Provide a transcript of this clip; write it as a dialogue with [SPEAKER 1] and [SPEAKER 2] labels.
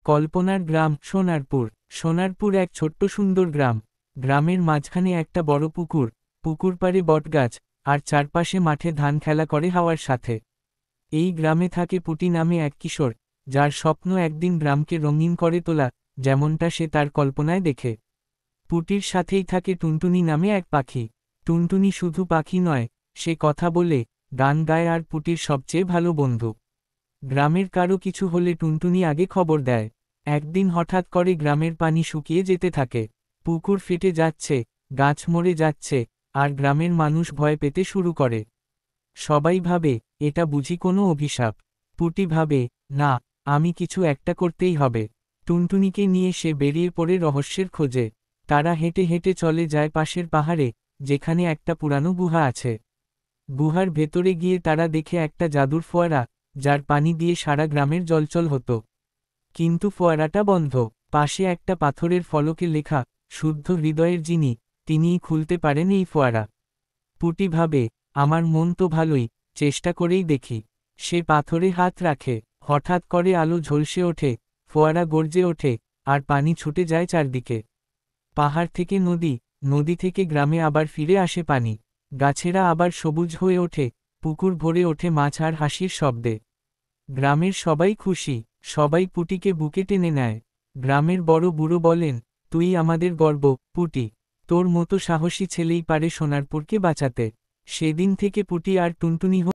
[SPEAKER 1] কল্পনার গ্রাম সোনারপুর। সোনারপুর এক ছোট্ট সুন্দর গ্রাম। গ্রামের মাঝখানে একটা বড় পুকুর, পুকুর পাড়ে বটগাছ, আর চারপাশে মাঠে ধান খেলা করে হাওয়ার সাথে। এই গ্রামে থাকে পুটি নামে এক কিশোর, যার স্বপ্ন একদিন গ্রামকে রঙিন করে তোলা, যেমনটা সে তার কল্পনায় দেখে। পুটির সাথেই থাকে টুনটুনি নামে এক পাখি। টুনটুনি শুধু পাখি নয়, সে কথা বলে, গান গায় আর পুটির সবচেয়ে ভালো বন্ধু। গ্রামের কারো কিছু হলে টুনটুনি আগে খবর দেয়। একদিন হঠাৎ করে গ্রামের পানি শুকিয়ে যেতে থাকে। পুকুর ফেটে যাচ্ছে, গাছ মরে যাচ্ছে, আর গ্রামের মানুষ ভয় পেতে শুরু করে। সবাই ভাবে, এটা বুঝি কোনো অভিশাপ। পুটি ভাবে, না, আমি কিছু একটা করতেই হবে। টুনটুনিকে নিয়ে সে বেরিয়ে পড়ে রহস্যের খোঁজে। তারা হেঁটে হেঁটে চলে যায় পাশের পাহাড়ে, যেখানে একটা পুরানো গুহা আছে। গুহার ভেতরে গিয়ে তারা দেখে একটা জাদুর ফোয়ারা, যার পানি দিয়ে সারা গ্রামের জলচল হতো। কিন্তু ফোয়ারাটা বন্ধ। পাশে একটা পাথরের ফলকে লেখা, শুদ্ধ হৃদয়ের যিনি, তিনিই খুলতে পারেন এই ফোয়ারা। পুটি ভাবে, আমার মন তো ভালোই, চেষ্টা করেই দেখি। সে পাথরে হাত রাখে, হঠাৎ করে আলো ঝলসে ওঠে, ফোয়ারা গর্জে ওঠে, আর পানি ছুটে যায় চারদিকে। পাহাড় থেকে নদী, নদী থেকে গ্রামে আবার ফিরে আসে পানি। গাছেরা আবার সবুজ হয়ে ওঠে, পুকুর ভরে ওঠে মাছ আর হাসির শব্দে। গ্রামের সবাই খুশি, সবাই পুটিকে বুকে টেনে নেয়। গ্রামের বড় বুড়ো বলেন, তুই আমাদের গর্ব, পুটি। তোর মতো সাহসী ছেলেই পারে সোনারপুরকে বাঁচাতে। সেদিন থেকে পুটি আর টুনটুনি